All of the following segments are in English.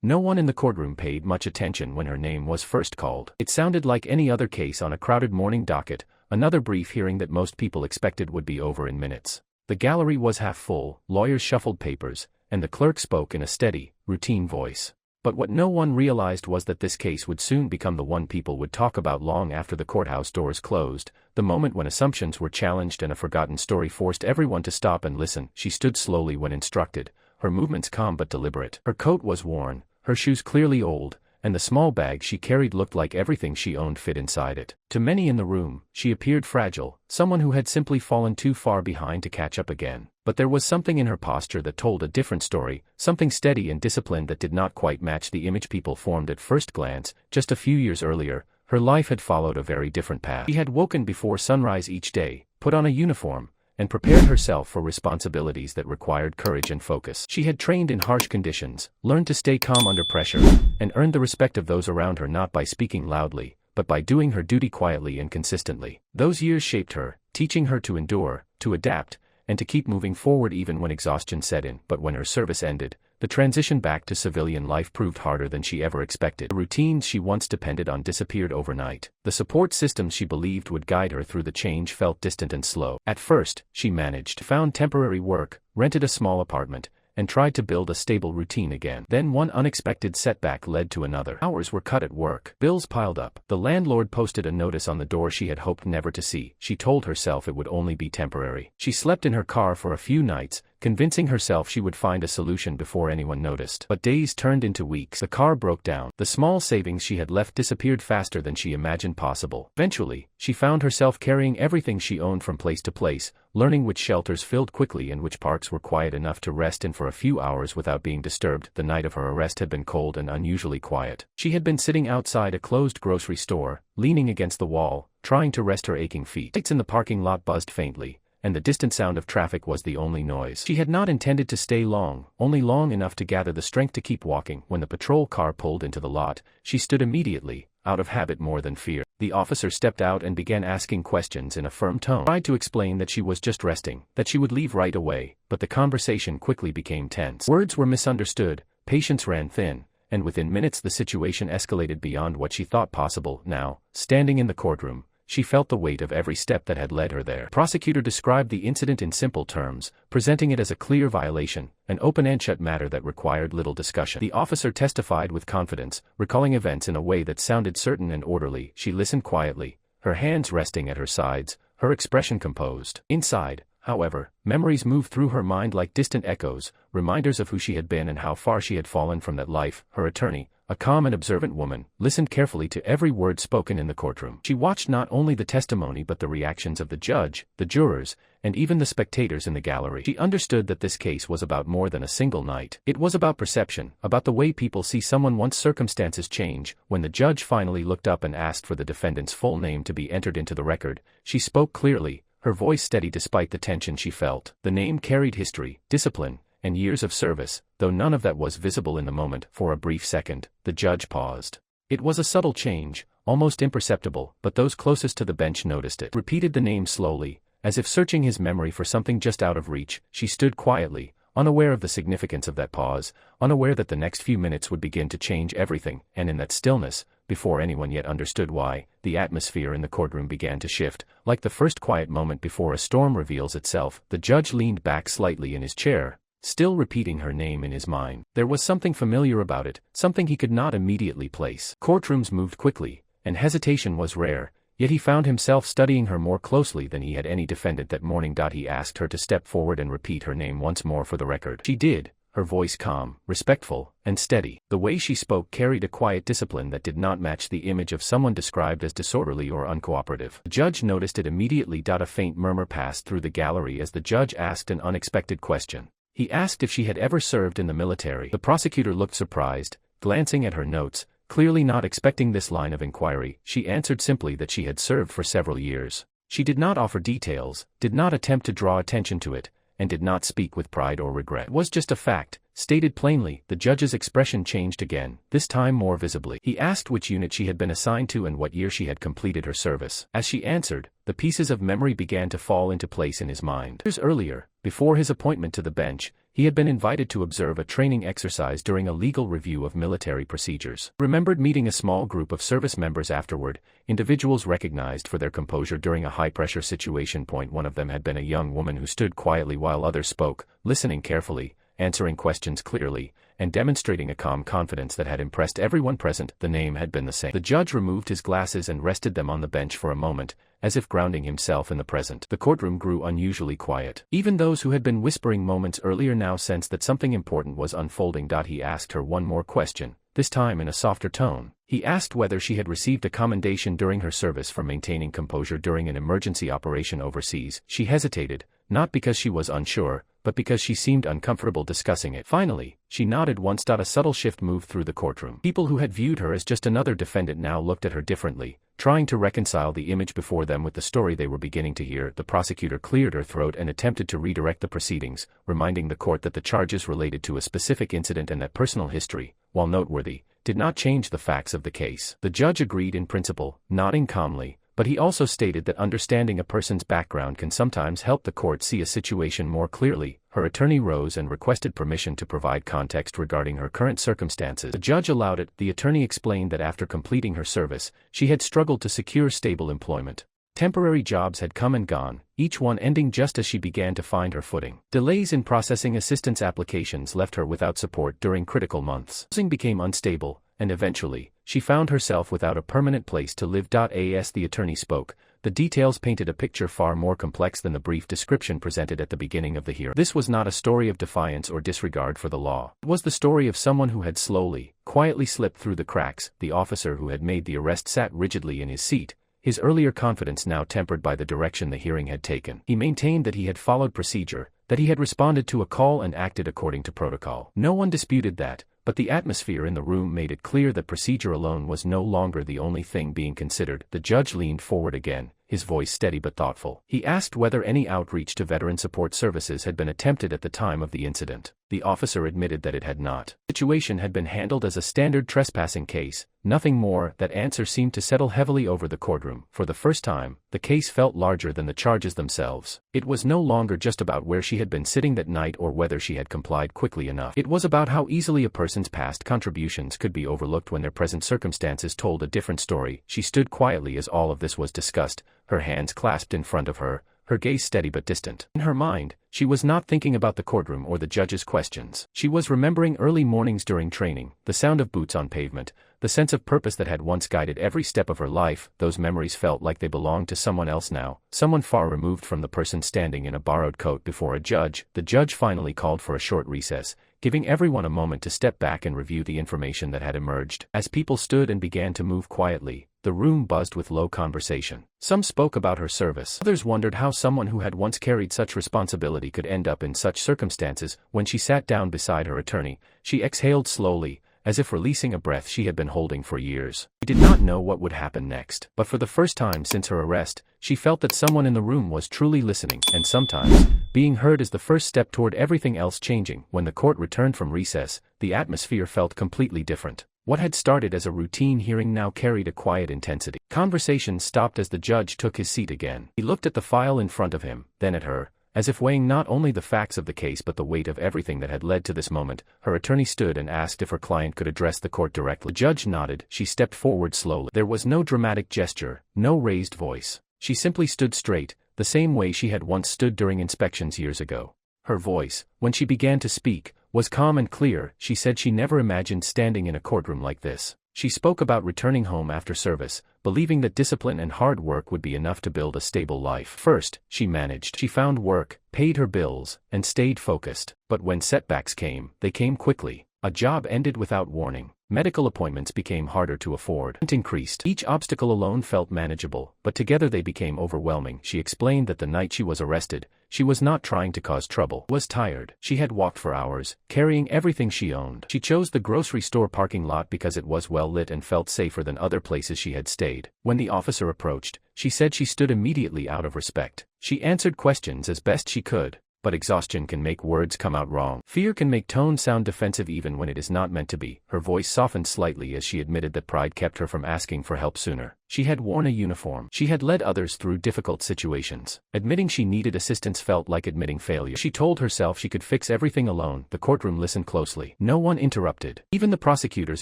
No one in the courtroom paid much attention when her name was first called. It sounded like any other case on a crowded morning docket, another brief hearing that most people expected would be over in minutes. The gallery was half full, lawyers shuffled papers, and the clerk spoke in a steady, routine voice. But what no one realized was that this case would soon become the one people would talk about long after the courthouse doors closed, the moment when assumptions were challenged and a forgotten story forced everyone to stop and listen. She stood slowly when instructed, her movements calm but deliberate. Her coat was worn, her shoes clearly old, and the small bag she carried looked like everything she owned fit inside it. To many in the room, she appeared fragile, someone who had simply fallen too far behind to catch up again. But there was something in her posture that told a different story, something steady and disciplined that did not quite match the image people formed at first glance. Just a few years earlier, her life had followed a very different path. She had woken before sunrise each day, put on a uniform, and prepared herself for responsibilities that required courage and focus. She had trained in harsh conditions, learned to stay calm under pressure, and earned the respect of those around her not by speaking loudly, but by doing her duty quietly and consistently. Those years shaped her, teaching her to endure, to adapt, and to keep moving forward even when exhaustion set in. But when her service ended, the transition back to civilian life proved harder than she ever expected. The routines she once depended on disappeared overnight. The support systems she believed would guide her through the change felt distant and slow. At first, she managed, found temporary work, rented a small apartment, and tried to build a stable routine again. Then one unexpected setback led to another. Hours were cut at work. Bills piled up. The landlord posted a notice on the door she had hoped never to see. She told herself it would only be temporary. She slept in her car for a few nights, convincing herself she would find a solution before anyone noticed. But days turned into weeks. The car broke down. The small savings she had left disappeared faster than she imagined possible. Eventually, she found herself carrying everything she owned from place to place, learning which shelters filled quickly and which parks were quiet enough to rest in for a few hours without being disturbed. The night of her arrest had been cold and unusually quiet. She had been sitting outside a closed grocery store, leaning against the wall, trying to rest her aching feet. Lights in the parking lot buzzed faintly, and the distant sound of traffic was the only noise. She had not intended to stay long, only long enough to gather the strength to keep walking. When the patrol car pulled into the lot, she stood immediately, out of habit more than fear. The officer stepped out and began asking questions in a firm tone. She tried to explain that she was just resting, that she would leave right away, but the conversation quickly became tense. Words were misunderstood, patience ran thin, and within minutes the situation escalated beyond what she thought possible. Now, standing in the courtroom, she felt the weight of every step that had led her there. The prosecutor described the incident in simple terms, presenting it as a clear violation, an open and shut matter that required little discussion. The officer testified with confidence, recalling events in a way that sounded certain and orderly. She listened quietly, her hands resting at her sides, her expression composed. Inside, however, memories moved through her mind like distant echoes, reminders of who she had been and how far she had fallen from that life. Her attorney, a calm and observant woman, listened carefully to every word spoken in the courtroom. She watched not only the testimony but the reactions of the judge, the jurors, and even the spectators in the gallery. She understood that this case was about more than a single night. It was about perception, about the way people see someone once circumstances change. When the judge finally looked up and asked for the defendant's full name to be entered into the record, she spoke clearly, her voice steady despite the tension she felt. The name carried history, discipline, and years of service, though none of that was visible in the moment. For a brief second, the judge paused. It was a subtle change, almost imperceptible, but those closest to the bench noticed it. Repeated the name slowly, as if searching his memory for something just out of reach. She stood quietly, unaware of the significance of that pause, unaware that the next few minutes would begin to change everything, and in that stillness, before anyone yet understood why, the atmosphere in the courtroom began to shift. Like the first quiet moment before a storm reveals itself, the judge leaned back slightly in his chair, still repeating her name in his mind. There was something familiar about it, something he could not immediately place. Courtrooms moved quickly, and hesitation was rare, yet he found himself studying her more closely than he had any defendant that morning. He asked her to step forward and repeat her name once more for the record. She did, her voice calm, respectful, and steady. The way she spoke carried a quiet discipline that did not match the image of someone described as disorderly or uncooperative. The judge noticed it immediately. A faint murmur passed through the gallery as the judge asked an unexpected question. He asked if she had ever served in the military. The prosecutor looked surprised, glancing at her notes, clearly not expecting this line of inquiry. She answered simply that she had served for several years. She did not offer details, did not attempt to draw attention to it, and did not speak with pride or regret. It was just a fact, stated plainly. The judge's expression changed again, this time more visibly. He asked which unit she had been assigned to and what year she had completed her service. As she answered, the pieces of memory began to fall into place in his mind. Years earlier, before his appointment to the bench, he had been invited to observe a training exercise during a legal review of military procedures. Remembered meeting a small group of service members afterward, individuals recognized for their composure during a high-pressure situation. One of them had been a young woman who stood quietly while others spoke, listening carefully, answering questions clearly, and demonstrating a calm confidence that had impressed everyone present. The name had been the same. The judge removed his glasses and rested them on the bench for a moment, as if grounding himself in the present. The courtroom grew unusually quiet. Even those who had been whispering moments earlier now sensed that something important was unfolding. He asked her one more question, this time in a softer tone. He asked whether she had received a commendation during her service for maintaining composure during an emergency operation overseas. She hesitated, not because she was unsure, but because she seemed uncomfortable discussing it. Finally, she nodded once. A subtle shift moved through the courtroom. People who had viewed her as just another defendant now looked at her differently, trying to reconcile the image before them with the story they were beginning to hear. The prosecutor cleared her throat and attempted to redirect the proceedings, reminding the court that the charges related to a specific incident and that personal history, while noteworthy, did not change the facts of the case. The judge agreed in principle, nodding calmly, but he also stated that understanding a person's background can sometimes help the court see a situation more clearly. Her attorney rose and requested permission to provide context regarding her current circumstances. The judge allowed it. The attorney explained that after completing her service, she had struggled to secure stable employment. Temporary jobs had come and gone, each one ending just as she began to find her footing. Delays in processing assistance applications left her without support during critical months. Housing became unstable, and eventually, she found herself without a permanent place to live. As the attorney spoke, the details painted a picture far more complex than the brief description presented at the beginning of the hearing. This was not a story of defiance or disregard for the law. It was the story of someone who had slowly, quietly slipped through the cracks. The officer who had made the arrest sat rigidly in his seat, his earlier confidence now tempered by the direction the hearing had taken. He maintained that he had followed procedure, that he had responded to a call and acted according to protocol. No one disputed that, but the atmosphere in the room made it clear that procedure alone was no longer the only thing being considered. The judge leaned forward again, his voice steady but thoughtful. He asked whether any outreach to veteran support services had been attempted at the time of the incident. The officer admitted that it had not. The situation had been handled as a standard trespassing case, nothing more. That answer seemed to settle heavily over the courtroom. For the first time, the case felt larger than the charges themselves. It was no longer just about where she had been sitting that night or whether she had complied quickly enough. It was about how easily a person's past contributions could be overlooked when their present circumstances told a different story. She stood quietly as all of this was discussed, her hands clasped in front of her, her gaze steady but distant. In her mind, she was not thinking about the courtroom or the judge's questions. She was remembering early mornings during training, the sound of boots on pavement, the sense of purpose that had once guided every step of her life. Those memories felt like they belonged to someone else now, someone far removed from the person standing in a borrowed coat before a judge. The judge finally called for a short recess, giving everyone a moment to step back and review the information that had emerged. As people stood and began to move quietly, the room buzzed with low conversation. Some spoke about her service. Others wondered how someone who had once carried such responsibility could end up in such circumstances. When she sat down beside her attorney, she exhaled slowly, as if releasing a breath she had been holding for years. She did not know what would happen next, but for the first time since her arrest, she felt that someone in the room was truly listening, and sometimes, being heard is the first step toward everything else changing. When the court returned from recess, the atmosphere felt completely different. What had started as a routine hearing now carried a quiet intensity. Conversation stopped as the judge took his seat again. He looked at the file in front of him, then at her, as if weighing not only the facts of the case but the weight of everything that had led to this moment. Her attorney stood and asked if her client could address the court directly. The judge nodded. She stepped forward slowly. There was no dramatic gesture, no raised voice. She simply stood straight, the same way she had once stood during inspections years ago. Her voice, when she began to speak, was calm and clear. She said she never imagined standing in a courtroom like this. She spoke about returning home after service, believing that discipline and hard work would be enough to build a stable life. First, she managed. She found work, paid her bills, and stayed focused. But when setbacks came, they came quickly. A job ended without warning. Medical appointments became harder to afford. Rent increased. Each obstacle alone felt manageable, but together they became overwhelming. She explained that the night she was arrested, she was not trying to cause trouble. Was tired. She had walked for hours, carrying everything she owned. She chose the grocery store parking lot because it was well lit and felt safer than other places she had stayed. When the officer approached, she said she stood immediately out of respect. She answered questions as best she could, But exhaustion can make words come out wrong. Fear can make tone sound defensive even when it is not meant to be. Her voice softened slightly as she admitted that pride kept her from asking for help sooner. She had worn a uniform. She had led others through difficult situations. Admitting she needed assistance felt like admitting failure. She told herself she could fix everything alone. The courtroom listened closely. No one interrupted. Even the prosecutor's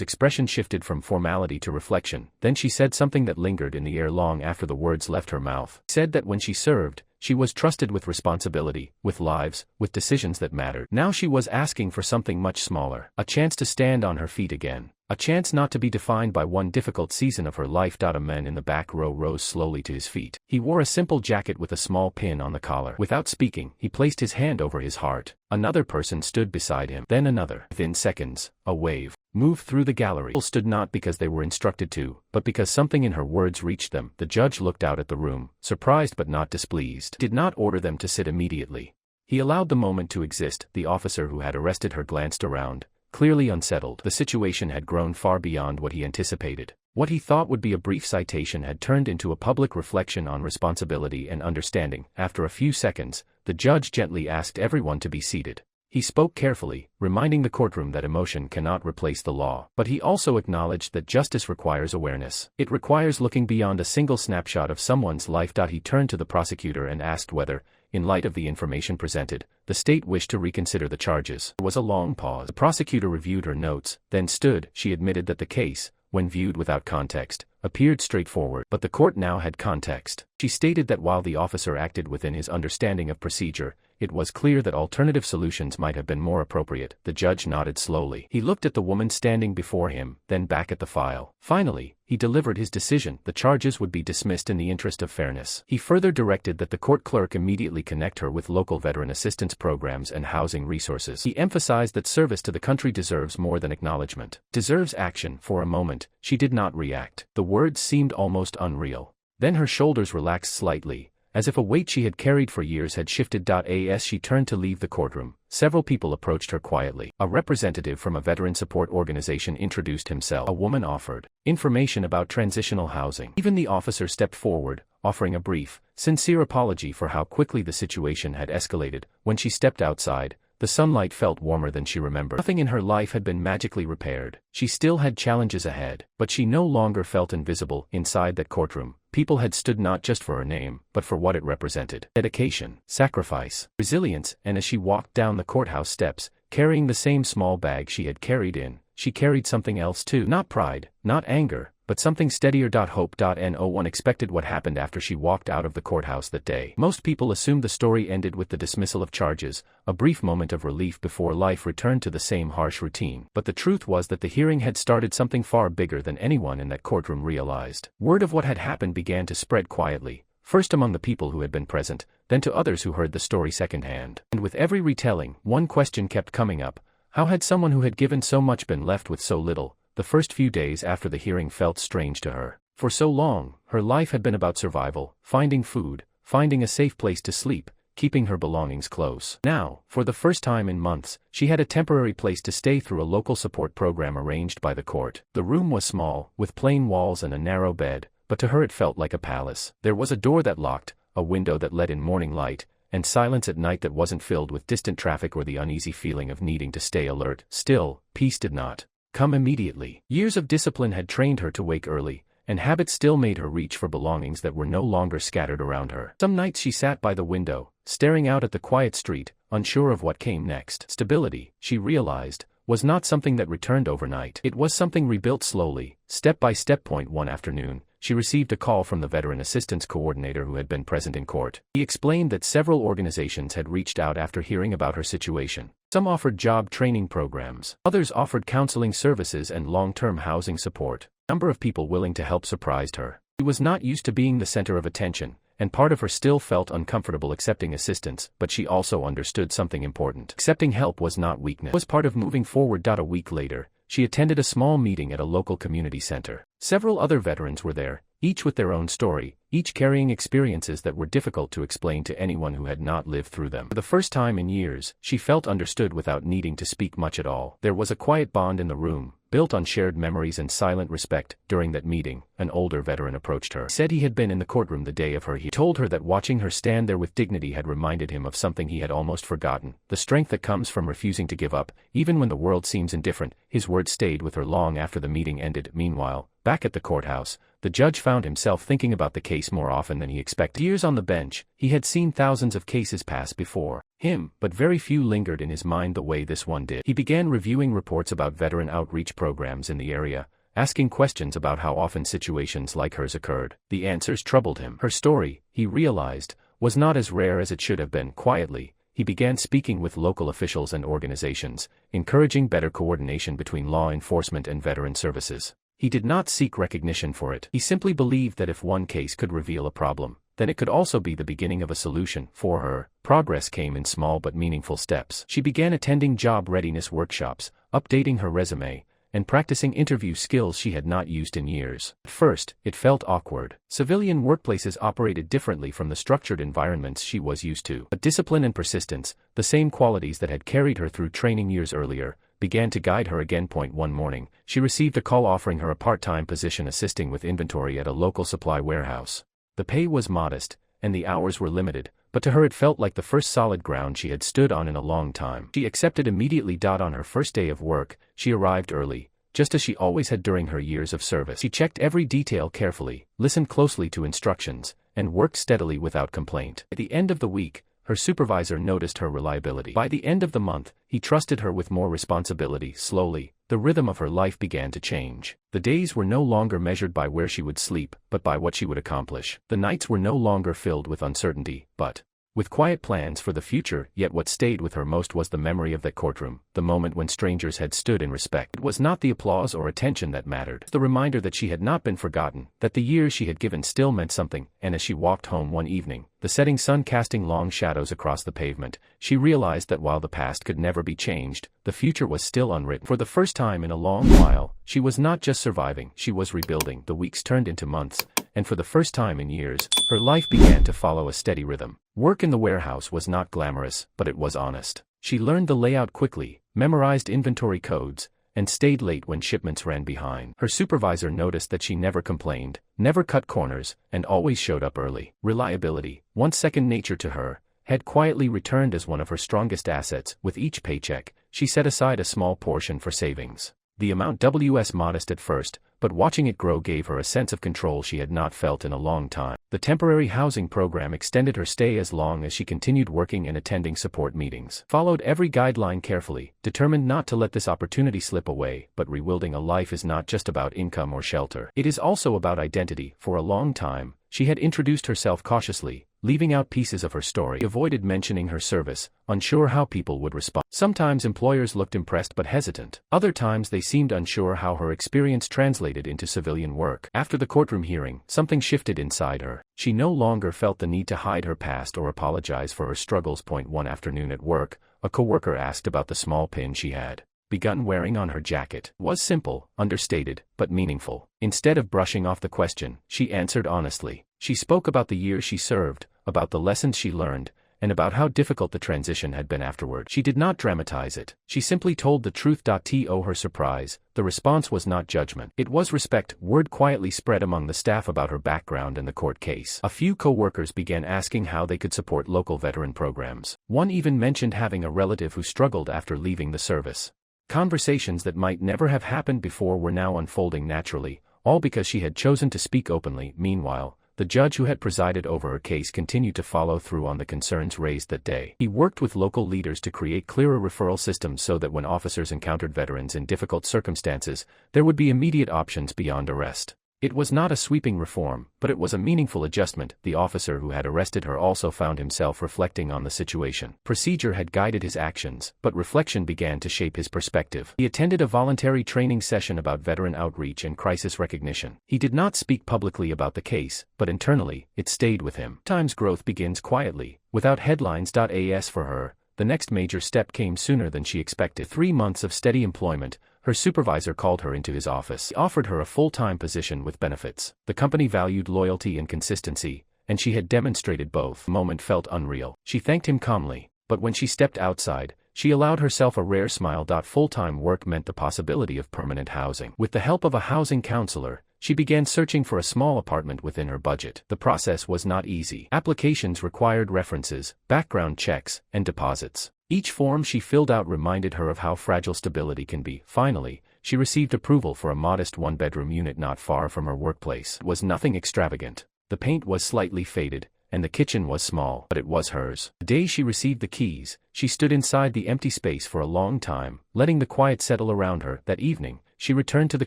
expression shifted from formality to reflection. Then she said something that lingered in the air long after the words left her mouth. She said that when she served, she was trusted with responsibility, with lives, with decisions that mattered. Now she was asking for something much smaller. A chance to stand on her feet again. A chance not to be defined by one difficult season of her life. A man in the back row rose slowly to his feet. He wore a simple jacket with a small pin on the collar. Without speaking, he placed his hand over his heart. Another person stood beside him. Then another. Within seconds, a wave moved through the gallery. People stood not because they were instructed to, but because something in her words reached them. The judge looked out at the room, surprised but not displeased. He did not order them to sit immediately. He allowed the moment to exist. The officer who had arrested her glanced around, clearly unsettled. The situation had grown far beyond what he anticipated. What he thought would be a brief citation had turned into a public reflection on responsibility and understanding. After a few seconds, the judge gently asked everyone to be seated. He spoke carefully, reminding the courtroom that emotion cannot replace the law. But he also acknowledged that justice requires awareness. It requires looking beyond a single snapshot of someone's life. He turned to the prosecutor and asked whether, in light of the information presented, the state wished to reconsider the charges. There was a long pause. The prosecutor reviewed her notes, then stood. She admitted that the case, when viewed without context, appeared straightforward. But the court now had context. She stated that while the officer acted within his understanding of procedure, it was clear that alternative solutions might have been more appropriate. The judge nodded slowly. He looked at the woman standing before him, then back at the file. Finally, he delivered his decision. The charges would be dismissed in the interest of fairness. He further directed that the court clerk immediately connect her with local veteran assistance programs and housing resources. He emphasized that service to the country deserves more than acknowledgement. Deserves action. For a moment, she did not react. The words seemed almost unreal. Then her shoulders relaxed slightly, as if a weight she had carried for years had shifted. As she turned to leave the courtroom, several people approached her quietly. A representative from a veteran support organization introduced himself. A woman offered information about transitional housing. Even the officer stepped forward, offering a brief, sincere apology for how quickly the situation had escalated. When she stepped outside, the sunlight felt warmer than she remembered. Nothing in her life had been magically repaired. She still had challenges ahead, but she no longer felt invisible. Inside that courtroom, people had stood not just for her name, but for what it represented. Dedication, sacrifice, resilience. And as she walked down the courthouse steps, carrying the same small bag she had carried in, she carried something else too. Not pride, not anger, but something steadier. Hope. No one expected what happened after she walked out of the courthouse that day. Most people assumed the story ended with the dismissal of charges, a brief moment of relief before life returned to the same harsh routine. But the truth was that the hearing had started something far bigger than anyone in that courtroom realized. Word of what had happened began to spread quietly, first among the people who had been present, then to others who heard the story secondhand. And with every retelling, one question kept coming up: how had someone who had given so much been left with so little? The first few days after the hearing felt strange to her. For so long, her life had been about survival, finding food, finding a safe place to sleep, keeping her belongings close. Now, for the first time in months, she had a temporary place to stay through a local support program arranged by the court. The room was small, with plain walls and a narrow bed, but to her it felt like a palace. There was a door that locked, a window that let in morning light, and silence at night that wasn't filled with distant traffic or the uneasy feeling of needing to stay alert. Still, peace did not come immediately. Years of discipline had trained her to wake early, and habit still made her reach for belongings that were no longer scattered around her. Some nights she sat by the window, staring out at the quiet street, unsure of what came next. Stability, she realized, was not something that returned overnight. It was something rebuilt slowly, step by step. One afternoon, she received a call from the veteran assistance coordinator who had been present in court. He explained that several organizations had reached out after hearing about her situation. Some offered job training programs. Others offered counseling services and long-term housing support. The number of people willing to help surprised her. She was not used to being the center of attention, and part of her still felt uncomfortable accepting assistance, but she also understood something important. Accepting help was not weakness. It was part of moving forward. A week later, she attended a small meeting at a local community center. Several other veterans were there, each with their own story, each carrying experiences that were difficult to explain to anyone who had not lived through them. For the first time in years, she felt understood without needing to speak much at all. There was a quiet bond in the room, built on shared memories and silent respect. During that meeting, an older veteran approached her. He said he had been in the courtroom the day of her. He told her that watching her stand there with dignity had reminded him of something he had almost forgotten, the strength that comes from refusing to give up, even when the world seems indifferent. His words stayed with her long after the meeting ended. Meanwhile, back at the courthouse, the judge found himself thinking about the case more often than he expected. Years on the bench, he had seen thousands of cases pass before him, but very few lingered in his mind the way this one did. He began reviewing reports about veteran outreach programs in the area, asking questions about how often situations like hers occurred. The answers troubled him. Her story, he realized, was not as rare as it should have been. Quietly, he began speaking with local officials and organizations, encouraging better coordination between law enforcement and veteran services. He did not seek recognition for it. He simply believed that if one case could reveal a problem, then it could also be the beginning of a solution. For her, progress came in small but meaningful steps. She began attending job readiness workshops, updating her resume, and practicing interview skills she had not used in years. At first, it felt awkward. Civilian workplaces operated differently from the structured environments she was used to. But discipline and persistence, the same qualities that had carried her through training years earlier, began to guide her again. One morning, she received a call offering her a part-time position assisting with inventory at a local supply warehouse. The pay was modest, and the hours were limited, but to her it felt like the first solid ground she had stood on in a long time. She accepted immediately. On her first day of work, she arrived early, just as she always had during her years of service. She checked every detail carefully, listened closely to instructions, and worked steadily without complaint. At the end of the week, her supervisor noticed her reliability. By the end of the month, he trusted her with more responsibility. Slowly, the rhythm of her life began to change. The days were no longer measured by where she would sleep, but by what she would accomplish. The nights were no longer filled with uncertainty, but with quiet plans for the future. Yet what stayed with her most was the memory of that courtroom, the moment when strangers had stood in respect. It was not the applause or attention that mattered, the reminder that she had not been forgotten, that the years she had given still meant something. And as she walked home one evening, the setting sun casting long shadows across the pavement, she realized that while the past could never be changed, the future was still unwritten. For the first time in a long while, she was not just surviving, she was rebuilding. The weeks turned into months, and for the first time in years, her life began to follow a steady rhythm. Work in the warehouse was not glamorous, but it was honest. She learned the layout quickly, memorized inventory codes, and stayed late when shipments ran behind. Her supervisor noticed that she never complained, never cut corners, and always showed up early. Reliability, once second nature to her, had quietly returned as one of her strongest assets. With each paycheck, she set aside a small portion for savings. The amount was modest at first, but watching it grow gave her a sense of control she had not felt in a long time. The temporary housing program extended her stay as long as she continued working and attending support meetings. Followed every guideline carefully, determined not to let this opportunity slip away. But rebuilding a life is not just about income or shelter. It is also about identity. For a long time, she had introduced herself cautiously, leaving out pieces of her story. She avoided mentioning her service, unsure how people would respond. Sometimes employers looked impressed but hesitant. Other times they seemed unsure how her experience translated into civilian work. After the courtroom hearing, something shifted inside her. She no longer felt the need to hide her past or apologize for her struggles. One afternoon at work, a coworker asked about the small pin she had begun wearing on her jacket. It was simple, understated, but meaningful. Instead of brushing off the question, she answered honestly. She spoke about the years she served, about the lessons she learned, and about how difficult the transition had been afterward. She did not dramatize it. She simply told the truth. To her surprise, the response was not judgment. It was respect. Word quietly spread among the staff about her background and the court case. A few co-workers began asking how they could support local veteran programs. One even mentioned having a relative who struggled after leaving the service. Conversations that might never have happened before were now unfolding naturally, all because she had chosen to speak openly. Meanwhile, the judge who had presided over her case continued to follow through on the concerns raised that day. He worked with local leaders to create clearer referral systems so that when officers encountered veterans in difficult circumstances, there would be immediate options beyond arrest. It was not a sweeping reform, but it was a meaningful adjustment. The officer who had arrested her also found himself reflecting on the situation. Procedure had guided his actions, but reflection began to shape his perspective. He attended a voluntary training session about veteran outreach and crisis recognition. He did not speak publicly about the case, but internally, it stayed with him. Sometimes growth begins quietly, without headlines. As for her, the next major step came sooner than she expected. 3 months of steady employment, her supervisor called her into his office. He offered her a full-time position with benefits. The company valued loyalty and consistency, and she had demonstrated both. The moment felt unreal. She thanked him calmly, but when she stepped outside, she allowed herself a rare smile. Full-time work meant the possibility of permanent housing. With the help of a housing counselor, she began searching for a small apartment within her budget. The process was not easy. Applications required references, background checks, and deposits. Each form she filled out reminded her of how fragile stability can be. Finally, she received approval for a modest one-bedroom unit not far from her workplace. It was nothing extravagant. The paint was slightly faded, and the kitchen was small, but it was hers. The day she received the keys, she stood inside the empty space for a long time, letting the quiet settle around her. That evening, she returned to the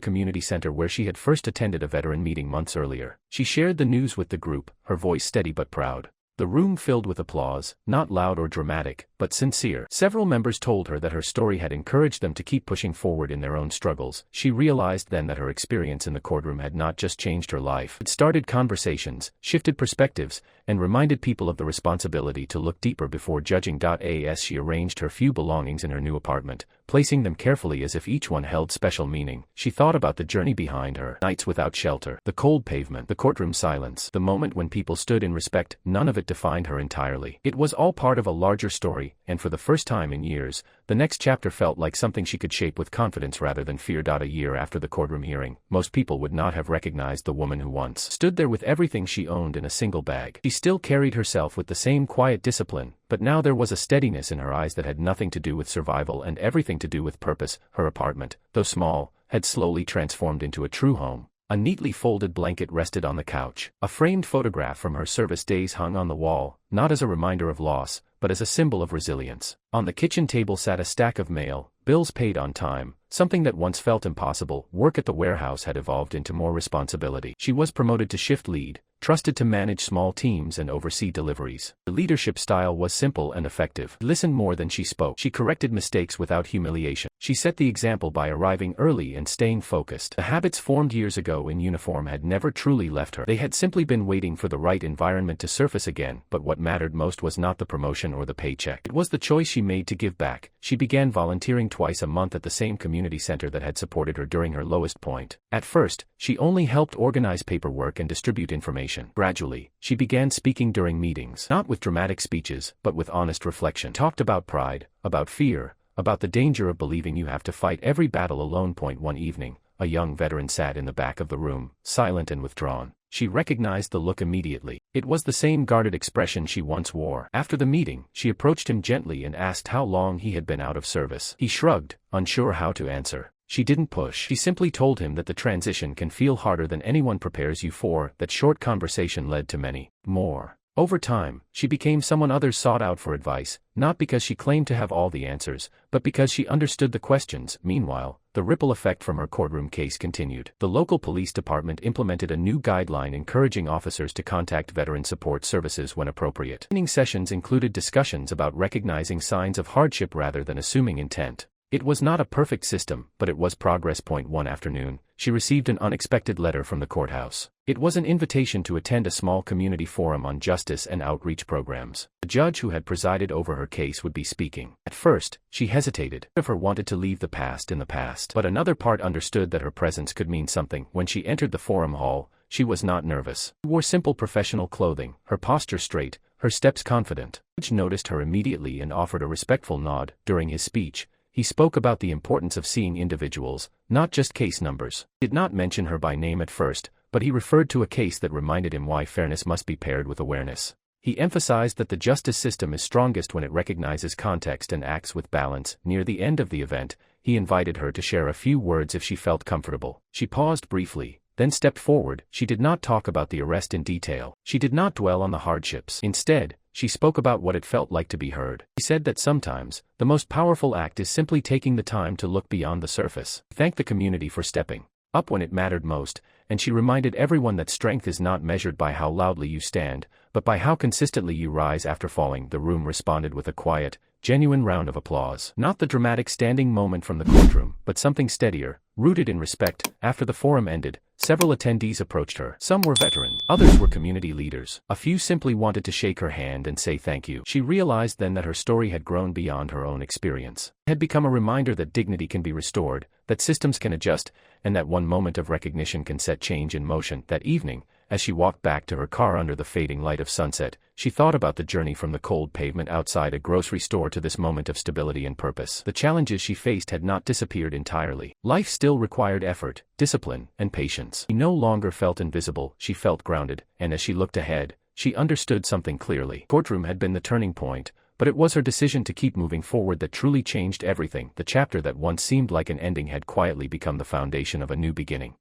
community center where she had first attended a veteran meeting months earlier. She shared the news with the group, her voice steady but proud. The room filled with applause, not loud or dramatic, but sincere. Several members told her that her story had encouraged them to keep pushing forward in their own struggles. She realized then that her experience in the courtroom had not just changed her life. It started conversations, shifted perspectives, and reminded people of the responsibility to look deeper before judging. As she arranged her few belongings in her new apartment, placing them carefully as if each one held special meaning, she thought about the journey behind her. Nights without shelter, the cold pavement, the courtroom silence, the moment when people stood in respect. None of it defined her entirely. It was all part of a larger story, and for the first time in years, the next chapter felt like something she could shape with confidence rather than fear. A year after the courtroom hearing, most people would not have recognized the woman who once stood there with everything she owned in a single bag. She still carried herself with the same quiet discipline, but now there was a steadiness in her eyes that had nothing to do with survival and everything to do with purpose. Her apartment, though small, had slowly transformed into a true home. A neatly folded blanket rested on the couch. A framed photograph from her service days hung on the wall, not as a reminder of loss, but as a symbol of resilience. On the kitchen table sat a stack of mail, bills paid on time, something that once felt impossible. Work at the warehouse had evolved into more responsibility. She was promoted to shift lead, trusted to manage small teams and oversee deliveries. The leadership style was simple and effective. She listened more than she spoke. She corrected mistakes without humiliation. She set the example by arriving early and staying focused. The habits formed years ago in uniform had never truly left her. They had simply been waiting for the right environment to surface again. But what mattered most was not the promotion or the paycheck. It was the choice she made to give back. She began volunteering twice a month at the same community center that had supported her during her lowest point. At first, she only helped organize paperwork and distribute information. Gradually, she began speaking during meetings, not with dramatic speeches, but with honest reflection. Talked about pride, about fear, about the danger of believing you have to fight every battle alone. One evening, a young veteran sat in the back of the room, silent and withdrawn. She recognized the look immediately. It was the same guarded expression she once wore. After the meeting, she approached him gently and asked how long he had been out of service. He shrugged, unsure how to answer. She didn't push. She simply told him that the transition can feel harder than anyone prepares you for. That short conversation led to many more. Over time, she became someone others sought out for advice, not because she claimed to have all the answers, but because she understood the questions. Meanwhile, the ripple effect from her courtroom case continued. The local police department implemented a new guideline encouraging officers to contact veteran support services when appropriate. Training sessions included discussions about recognizing signs of hardship rather than assuming intent. It was not a perfect system, but it was progress. One afternoon, she received an unexpected letter from the courthouse. It was an invitation to attend a small community forum on justice and outreach programs. The judge who had presided over her case would be speaking. At first, she hesitated. Part of her wanted to leave the past in the past, but another part understood that her presence could mean something. When she entered the forum hall, she was not nervous. She wore simple professional clothing, her posture straight, her steps confident. The judge noticed her immediately and offered a respectful nod. During his speech, he spoke about the importance of seeing individuals, not just case numbers. He did not mention her by name at first, but he referred to a case that reminded him why fairness must be paired with awareness. He emphasized that the justice system is strongest when it recognizes context and acts with balance. Near the end of the event, he invited her to share a few words if she felt comfortable. She paused briefly, then stepped forward. She did not talk about the arrest in detail. She did not dwell on the hardships. Instead, she spoke about what it felt like to be heard. She said that sometimes, the most powerful act is simply taking the time to look beyond the surface. She thanked the community for stepping up when it mattered most, and she reminded everyone that strength is not measured by how loudly you stand, but by how consistently you rise after falling. The room responded with a quiet, genuine round of applause. Not the dramatic standing moment from the courtroom, but something steadier, rooted in respect. After the forum ended, Several attendees approached her. Some were veterans. Others were community leaders. A few simply wanted to shake her hand and say thank you. She realized then that her story had grown beyond her own experience. It had become a reminder that dignity can be restored, that systems can adjust, and that one moment of recognition can set change in motion. That evening, as she walked back to her car under the fading light of sunset, she thought about the journey from the cold pavement outside a grocery store to this moment of stability and purpose. The challenges she faced had not disappeared entirely. Life still required effort, discipline, and patience. She no longer felt invisible, she felt grounded, and as she looked ahead, she understood something clearly. Courtroom had been the turning point, but it was her decision to keep moving forward that truly changed everything. The chapter that once seemed like an ending had quietly become the foundation of a new beginning.